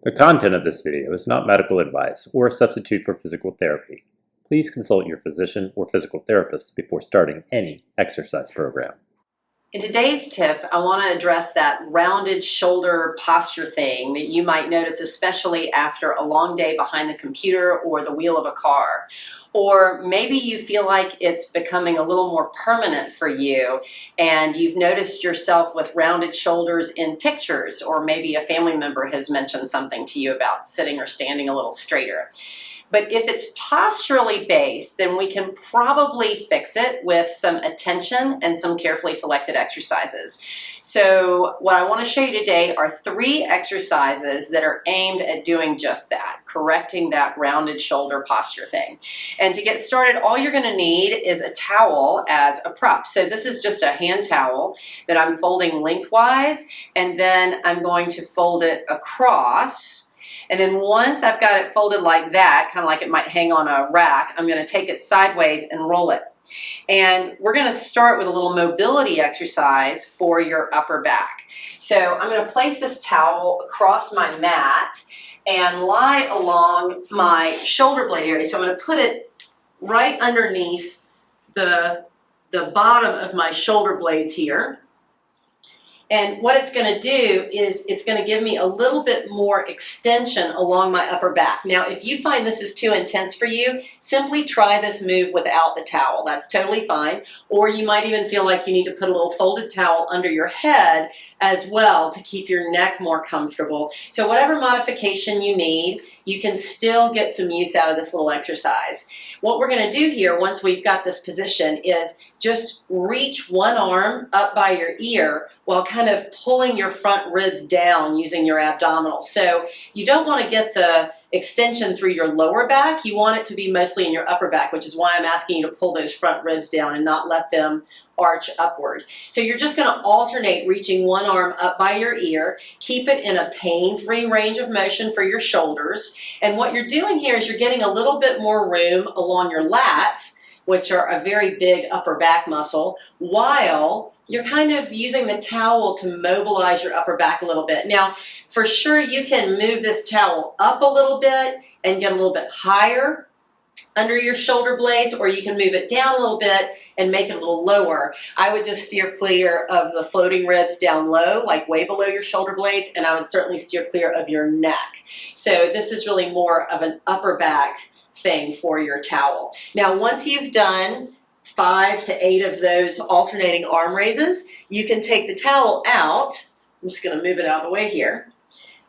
The content of this video is not medical advice or a substitute for physical therapy. Please consult your physician or physical therapist before starting any exercise program. In today's tip, I want to address that rounded shoulder posture thing that you might notice, especially after a long day behind the computer or the wheel of a car. Or maybe you feel like it's becoming a little more permanent for you and you've noticed yourself with rounded shoulders in pictures, or maybe a family member has mentioned something to you about sitting or standing a little straighter. But if it's posturally based, then we can probably fix it with some attention and some carefully selected exercises. So what I want to show you today are 3 exercises that are aimed at doing just that, correcting that rounded shoulder posture thing. And to get started, all you're going to need is a towel as a prop. So this is just a hand towel that I'm folding lengthwise, and then I'm going to fold it across. And then once I've got it folded like that, kind of like it might hang on a rack, I'm going to take it sideways and roll it. And we're going to start with a little mobility exercise for your upper back. So I'm going to place this towel across my mat and lie along my shoulder blade area. So I'm going to put it right underneath the bottom of my shoulder blades here. And what it's going to do is it's going to give me a little bit more extension along my upper back. Now, if you find this is too intense for you, simply try this move without the towel. That's totally fine. Or you might even feel like you need to put a little folded towel under your head as well to keep your neck more comfortable. So whatever modification you need, you can still get some use out of this little exercise. What we're going to do here, once we've got this position, is just reach one arm up by your ear while kind of pulling your front ribs down using your abdominals. So you don't want to get the extension through your lower back. You want it to be mostly in your upper back, which is why I'm asking you to pull those front ribs down and not let them arch upward. So you're just going to alternate reaching one arm up by your ear. Keep it in a pain-free range of motion for your shoulders. And what you're doing here is you're getting a little bit more room along your lats, which are a very big upper back muscle, while you're kind of using the towel to mobilize your upper back a little bit. Now, for sure, you can move this towel up a little bit and get a little bit higher under your shoulder blades, or you can move it down a little bit and make it a little lower. I would just steer clear of the floating ribs down low, like way below your shoulder blades, and I would certainly steer clear of your neck. So this is really more of an upper back thing for your towel. Now, once you've done 5 to 8 of those alternating arm raises, you can take the towel out. I'm just going to move it out of the way here.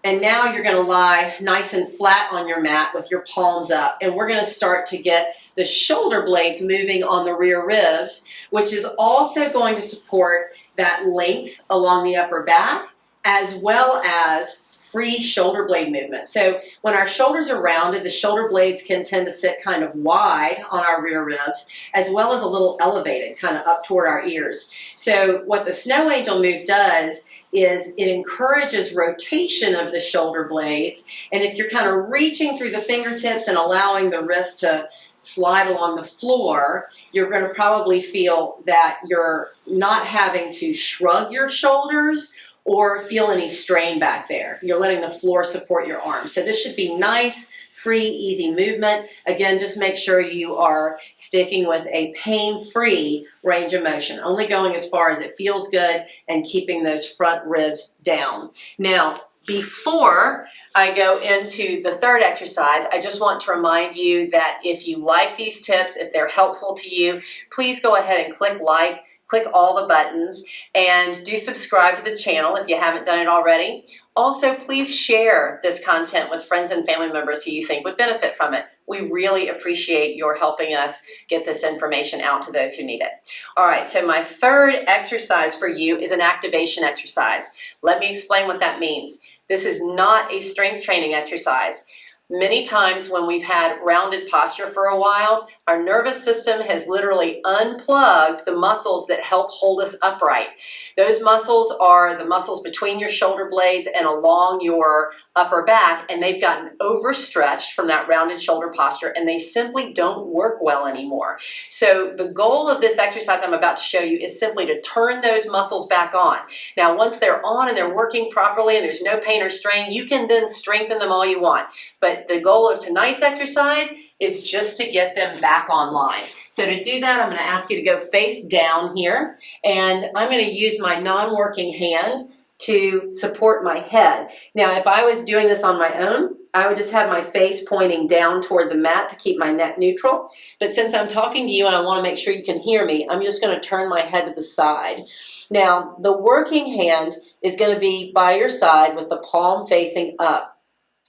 And now you're going to lie nice and flat on your mat with your palms up. And we're going to start to get the shoulder blades moving on the rear ribs, which is also going to support that length along the upper back, as well as free shoulder blade movement. So when our shoulders are rounded, the shoulder blades can tend to sit kind of wide on our rear ribs, as well as a little elevated, kind of up toward our ears. So what the Snow Angel move does is it encourages rotation of the shoulder blades. And if you're kind of reaching through the fingertips and allowing the wrist to slide along the floor, you're going to probably feel that you're not having to shrug your shoulders or feel any strain back there. You're letting the floor support your arms. So this should be nice, free, easy movement. Again, just make sure you are sticking with a pain-free range of motion, only going as far as it feels good and keeping those front ribs down. Now, before I go into the 3rd exercise, I just want to remind you that if you like these tips, if they're helpful to you, please go ahead and click like, click all the buttons, and do subscribe to the channel if you haven't done it already. Also, please share this content with friends and family members who you think would benefit from it. We really appreciate your helping us get this information out to those who need it. All right, so my 3rd exercise for you is an activation exercise. Let me explain what that means. This is not a strength training exercise. Many times when we've had rounded posture for a while, our nervous system has literally unplugged the muscles that help hold us upright. Those muscles are the muscles between your shoulder blades and along your upper back, and they've gotten overstretched from that rounded shoulder posture, and they simply don't work well anymore. So the goal of this exercise I'm about to show you is simply to turn those muscles back on. Now, once they're on and they're working properly and there's no pain or strain, you can then strengthen them all you want. But the goal of tonight's exercise is just to get them back online. So to do that, I'm going to ask you to go face down here, and I'm going to use my non-working hand to support my head. Now, if I was doing this on my own, I would just have my face pointing down toward the mat to keep my neck neutral. But since I'm talking to you and I want to make sure you can hear me, I'm just going to turn my head to the side. Now, the working hand is going to be by your side with the palm facing up.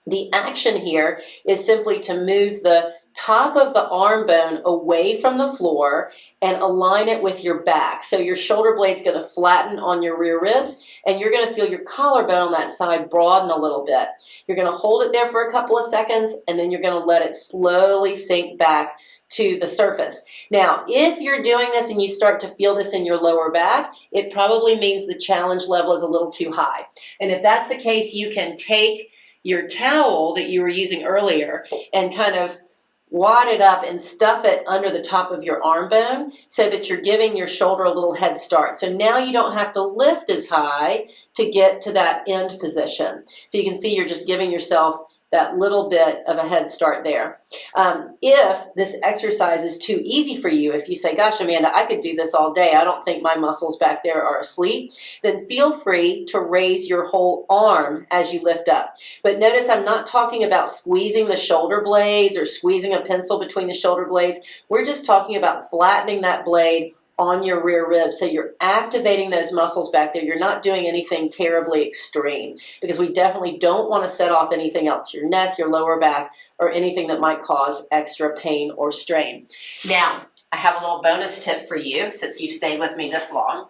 The action here is simply to move the top of the arm bone away from the floor and align it with your back. So your shoulder blade's going to flatten on your rear ribs, and you're going to feel your collarbone on that side broaden a little bit. You're going to hold it there for a couple of seconds, and then you're going to let it slowly sink back to the surface. Now, if you're doing this and you start to feel this in your lower back, it probably means the challenge level is a little too high. And if that's the case, you can take your towel that you were using earlier and kind of wad it up and stuff it under the top of your arm bone so that you're giving your shoulder a little head start. So now you don't have to lift as high to get to that end position. So you can see you're just giving yourself that little bit of a head start there. If this exercise is too easy for you, if you say, gosh, Amanda, I could do this all day, I don't think my muscles back there are asleep, then feel free to raise your whole arm as you lift up. But notice I'm not talking about squeezing the shoulder blades or squeezing a pencil between the shoulder blades. We're just talking about flattening that blade on your rear ribs. So you're activating those muscles back there. You're not doing anything terribly extreme, because we definitely don't want to set off anything else, your neck, your lower back, or anything that might cause extra pain or strain. Now, I have a little bonus tip for you since you've stayed with me this long.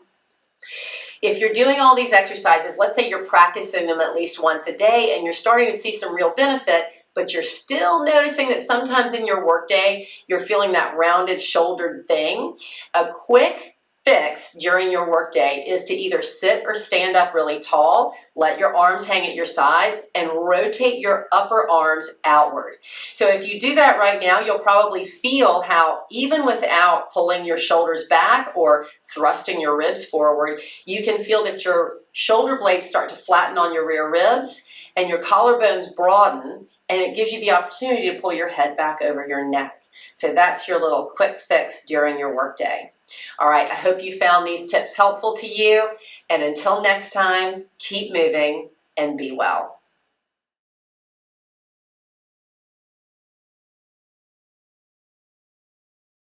If you're doing all these exercises, let's say you're practicing them at least once a day and you're starting to see some real benefit, but you're still noticing that sometimes in your workday, you're feeling that rounded shouldered thing. A quick fix during your workday is to either sit or stand up really tall, let your arms hang at your sides, and rotate your upper arms outward. So if you do that right now, you'll probably feel how even without pulling your shoulders back or thrusting your ribs forward, you can feel that your shoulder blades start to flatten on your rear ribs and your collarbones broaden, and it gives you the opportunity to pull your head back over your neck. So that's your little quick fix during your workday. All right, I hope you found these tips helpful to you. And until next time, keep moving and be well.